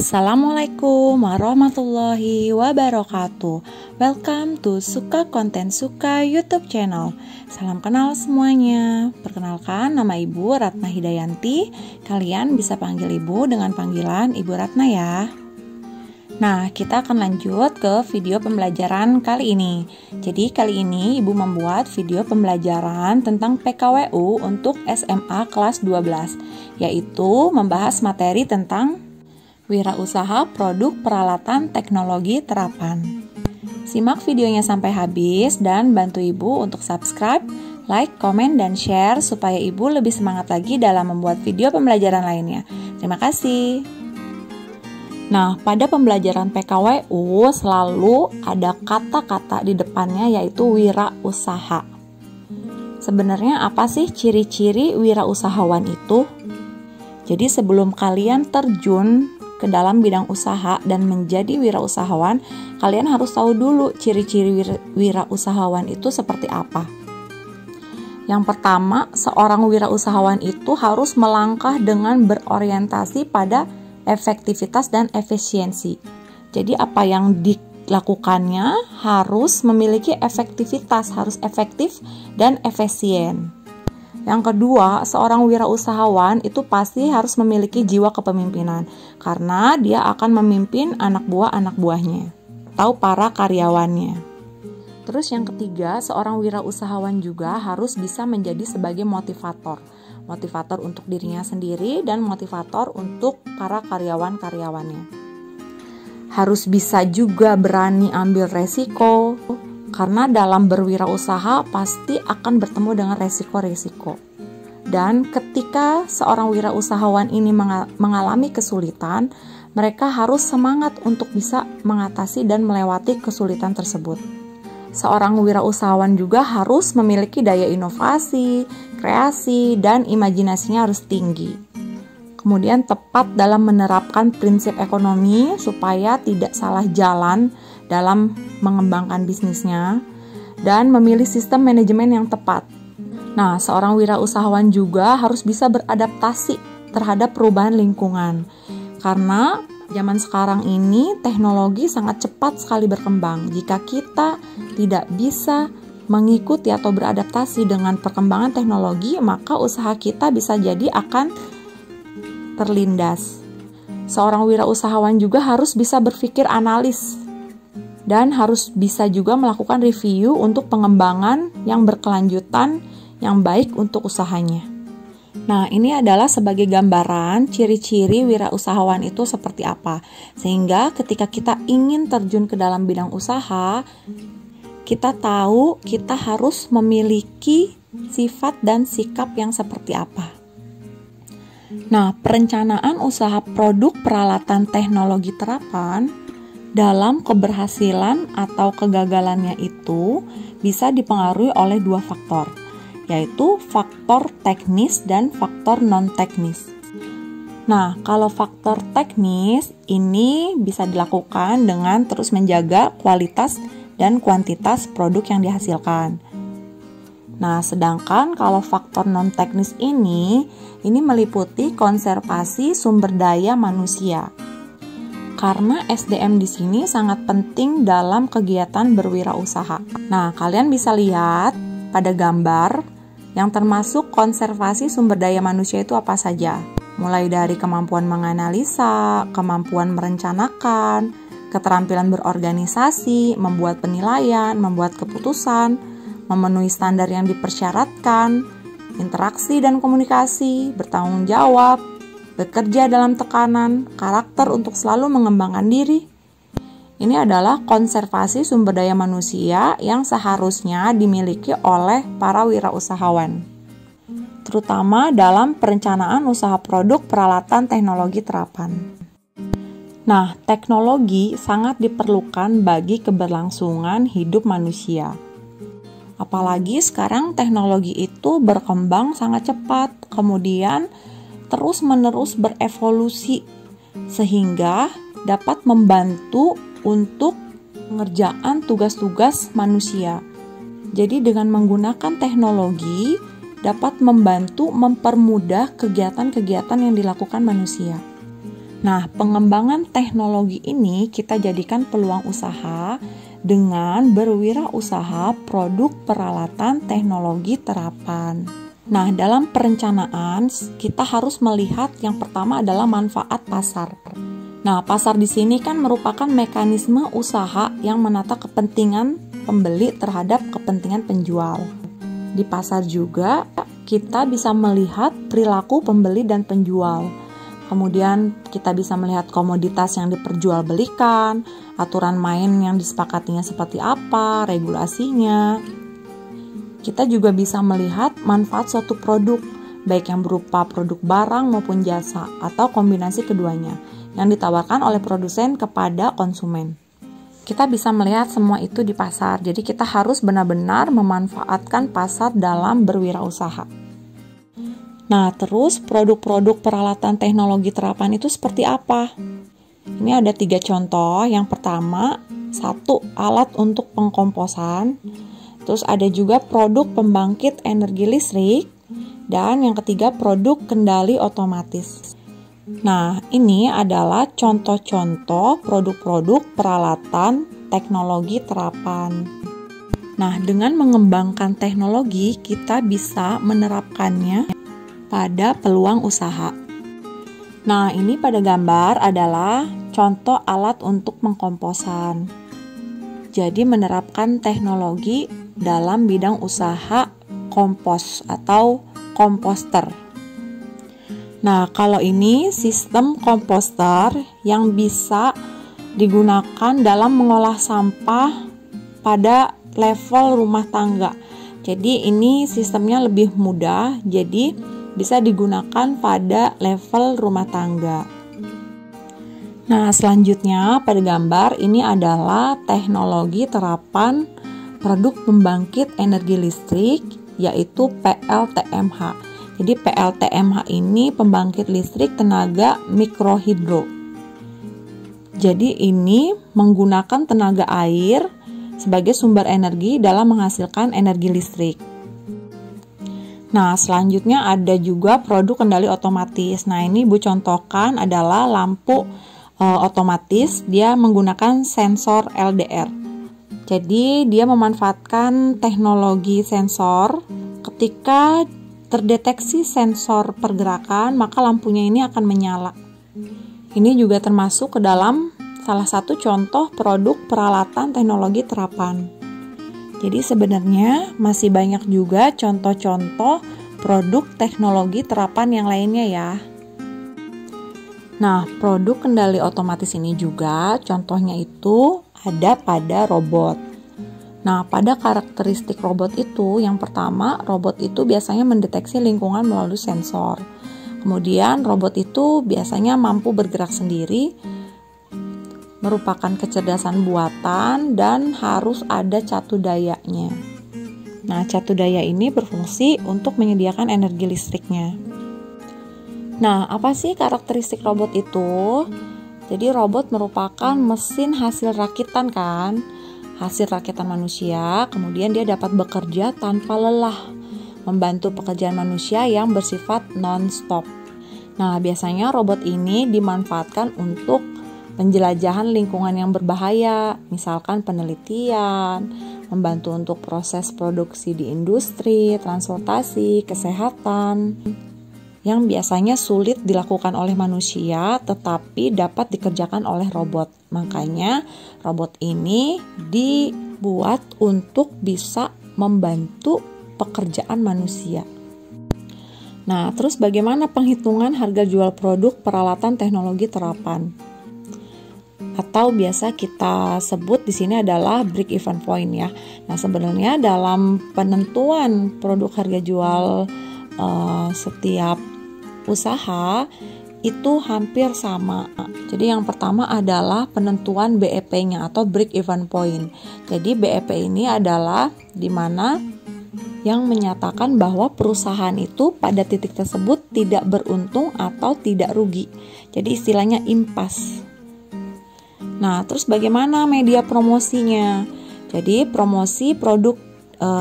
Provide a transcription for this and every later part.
Assalamualaikum warahmatullahi wabarakatuh. Welcome to Suka Konten Suka YouTube channel. Salam kenal semuanya. Perkenalkan, nama Ibu Ratna Hidayanti. Kalian bisa panggil Ibu dengan panggilan Ibu Ratna ya. Nah, kita akan lanjut ke video pembelajaran kali ini. Jadi kali ini Ibu membuat video pembelajaran tentang PKWU untuk SMA kelas 12, yaitu membahas materi tentang wirausaha produk peralatan teknologi terapan. Simak videonya sampai habis dan bantu Ibu untuk subscribe, like, komen, dan share supaya Ibu lebih semangat lagi dalam membuat video pembelajaran lainnya. Terima kasih. Nah, pada pembelajaran PKWU selalu ada kata-kata di depannya yaitu wirausaha. Sebenarnya apa sih ciri-ciri wirausahawan itu? Jadi sebelum kalian terjun ke dalam bidang usaha dan menjadi wirausahawan, kalian harus tahu dulu ciri-ciri wirausahawan itu seperti apa. Yang pertama, seorang wirausahawan itu harus melangkah dengan berorientasi pada efektivitas dan efisiensi. Jadi apa yang dilakukannya harus memiliki efektivitas, harus efektif dan efisien. Yang kedua, seorang wirausahawan itu pasti harus memiliki jiwa kepemimpinan karena dia akan memimpin anak buahnya atau para karyawannya. Terus yang ketiga, seorang wirausahawan juga harus bisa menjadi sebagai motivator. Motivator untuk dirinya sendiri dan motivator untuk para karyawan-karyawannya. Harus bisa juga berani ambil resiko, karena dalam berwirausaha pasti akan bertemu dengan resiko-resiko. Dan ketika seorang wirausahawan ini mengalami kesulitan, mereka harus semangat untuk bisa mengatasi dan melewati kesulitan tersebut. Seorang wirausahawan juga harus memiliki daya inovasi, kreasi, dan imajinasinya harus tinggi. Kemudian tepat dalam menerapkan prinsip ekonomi supaya tidak salah jalan dalam mengembangkan bisnisnya, dan memilih sistem manajemen yang tepat. Nah, seorang wirausahawan juga harus bisa beradaptasi terhadap perubahan lingkungan. Karena zaman sekarang ini teknologi sangat cepat sekali berkembang. Jika kita tidak bisa mengikuti atau beradaptasi dengan perkembangan teknologi, maka usaha kita bisa jadi akan terlindas. Seorang wirausahawan juga harus bisa berpikir analis dan harus bisa juga melakukan review untuk pengembangan yang berkelanjutan yang baik untuk usahanya. Nah, ini adalah sebagai gambaran ciri-ciri wirausahawan itu seperti apa. Sehingga ketika kita ingin terjun ke dalam bidang usaha, kita tahu kita harus memiliki sifat dan sikap yang seperti apa. Nah, perencanaan usaha produk peralatan teknologi terapan dalam keberhasilan atau kegagalannya itu bisa dipengaruhi oleh dua faktor, yaitu faktor teknis dan faktor non-teknis. Nah, kalau faktor teknis ini bisa dilakukan dengan terus menjaga kualitas dan kuantitas produk yang dihasilkan. Nah, sedangkan kalau faktor non-teknis ini meliputi konservasi sumber daya manusia. Karena SDM di sini sangat penting dalam kegiatan berwirausaha. Nah, kalian bisa lihat pada gambar yang termasuk konservasi sumber daya manusia itu apa saja. Mulai dari kemampuan menganalisa, kemampuan merencanakan, keterampilan berorganisasi, membuat penilaian, membuat keputusan, memenuhi standar yang dipersyaratkan, interaksi dan komunikasi, bertanggung jawab, bekerja dalam tekanan, karakter untuk selalu mengembangkan diri. Ini adalah konservasi sumber daya manusia yang seharusnya dimiliki oleh para wirausahawan, terutama dalam perencanaan usaha produk peralatan teknologi terapan. Nah, teknologi sangat diperlukan bagi keberlangsungan hidup manusia. Apalagi sekarang teknologi itu berkembang sangat cepat, kemudian terus-menerus berevolusi sehingga dapat membantu untuk pengerjaan tugas-tugas manusia. Jadi dengan menggunakan teknologi dapat membantu mempermudah kegiatan-kegiatan yang dilakukan manusia. Nah, pengembangan teknologi ini kita jadikan peluang usaha dengan berwirausaha produk peralatan teknologi terapan. Nah, dalam perencanaan kita harus melihat yang pertama adalah manfaat pasar. Nah, pasar di sini kan merupakan mekanisme usaha yang menata kepentingan pembeli terhadap kepentingan penjual. Di pasar juga kita bisa melihat perilaku pembeli dan penjual. Kemudian kita bisa melihat komoditas yang diperjualbelikan, aturan main yang disepakatinya seperti apa, regulasinya. Kita juga bisa melihat manfaat suatu produk, baik yang berupa produk barang maupun jasa, atau kombinasi keduanya, yang ditawarkan oleh produsen kepada konsumen. Kita bisa melihat semua itu di pasar, jadi kita harus benar-benar memanfaatkan pasar dalam berwirausaha. Nah, terus produk-produk peralatan teknologi terapan itu seperti apa? Ini ada 3 contoh. Yang pertama, 1 alat untuk pengkomposan. Terus ada juga produk pembangkit energi listrik. Dan yang ketiga, produk kendali otomatis. Nah, ini adalah contoh-contoh produk-produk peralatan teknologi terapan. Nah, dengan mengembangkan teknologi, kita bisa menerapkannya pada peluang usaha. Nah, ini pada gambar adalah contoh alat untuk pengkomposan. Jadi menerapkan teknologi dalam bidang usaha kompos atau komposter. Nah, kalau ini sistem komposter yang bisa digunakan dalam mengolah sampah pada level rumah tangga. Jadi ini sistemnya lebih mudah, jadi bisa digunakan pada level rumah tangga. Nah, selanjutnya pada gambar ini adalah teknologi terapan produk pembangkit energi listrik, yaitu PLTMH. Jadi PLTMH ini pembangkit listrik tenaga mikrohidro. Jadi ini menggunakan tenaga air sebagai sumber energi dalam menghasilkan energi listrik. Nah, selanjutnya ada juga produk kendali otomatis. Nah, ini Ibu contohkan adalah lampu otomatis. Dia menggunakan sensor LDR. Jadi, dia memanfaatkan teknologi sensor. Ketika terdeteksi sensor pergerakan, maka lampunya ini akan menyala. Ini juga termasuk ke dalam salah satu contoh produk peralatan teknologi terapan. Jadi sebenarnya masih banyak juga contoh-contoh produk teknologi terapan yang lainnya ya. Nah, produk kendali otomatis ini juga contohnya itu ada pada robot. Nah, pada karakteristik robot itu, yang pertama, robot itu biasanya mendeteksi lingkungan melalui sensor. Kemudian, robot itu biasanya mampu bergerak sendiri, merupakan kecerdasan buatan, dan harus ada catu dayanya. Nah, catu daya ini berfungsi untuk menyediakan energi listriknya. Nah, apa sih karakteristik robot itu? Jadi, robot merupakan mesin hasil rakitan kan? Hasil rakitan manusia, kemudian dia dapat bekerja tanpa lelah, membantu pekerjaan manusia yang bersifat non-stop. Nah, biasanya robot ini dimanfaatkan untuk penjelajahan lingkungan yang berbahaya, misalkan penelitian, membantu untuk proses produksi di industri, transportasi, kesehatan, yang biasanya sulit dilakukan oleh manusia tetapi dapat dikerjakan oleh robot. Makanya robot ini dibuat untuk bisa membantu pekerjaan manusia. Nah, terus bagaimana penghitungan harga jual produk peralatan teknologi terapan? Atau biasa kita sebut di sini adalah break even point ya. Nah, sebenarnya dalam penentuan produk harga jual setiap usaha itu hampir sama. Jadi yang pertama adalah penentuan BEP-nya atau break even point. Jadi BEP ini adalah di mana yang menyatakan bahwa perusahaan itu pada titik tersebut tidak beruntung atau tidak rugi. Jadi istilahnya impas. Nah, terus bagaimana media promosinya? Jadi promosi produk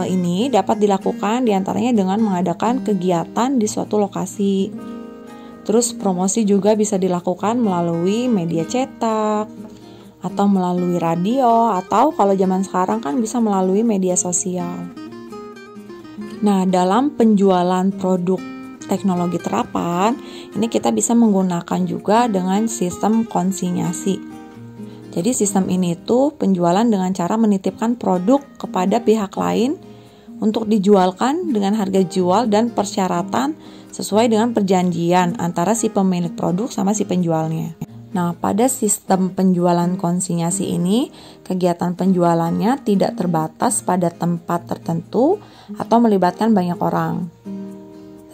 ini dapat dilakukan diantaranya dengan mengadakan kegiatan di suatu lokasi. Terus promosi juga bisa dilakukan melalui media cetak, atau melalui radio, atau kalau zaman sekarang kan bisa melalui media sosial. Nah, dalam penjualan produk teknologi terapan, ini kita bisa menggunakan juga dengan sistem konsinyasi. Jadi sistem ini tuh penjualan dengan cara menitipkan produk kepada pihak lain untuk dijualkan dengan harga jual dan persyaratan sesuai dengan perjanjian antara si pemilik produk sama si penjualnya. Nah, pada sistem penjualan konsinyasi ini, kegiatan penjualannya tidak terbatas pada tempat tertentu atau melibatkan banyak orang.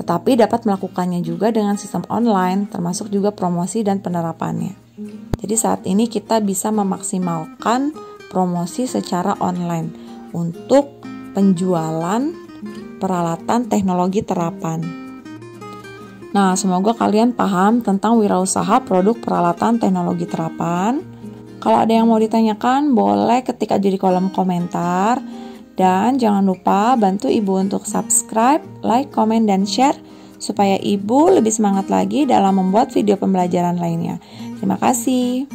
Tetapi dapat melakukannya juga dengan sistem online, termasuk juga promosi dan penerapannya. Jadi saat ini kita bisa memaksimalkan promosi secara online untuk penjualan peralatan teknologi terapan. Nah, semoga kalian paham tentang wirausaha produk peralatan teknologi terapan. Kalau ada yang mau ditanyakan, boleh ketik aja di kolom komentar. Dan jangan lupa bantu Ibu untuk subscribe, like, komen, dan share supaya Ibu lebih semangat lagi dalam membuat video pembelajaran lainnya. Terima kasih.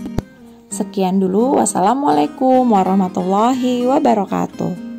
Sekian dulu. Wassalamualaikum warahmatullahi wabarakatuh.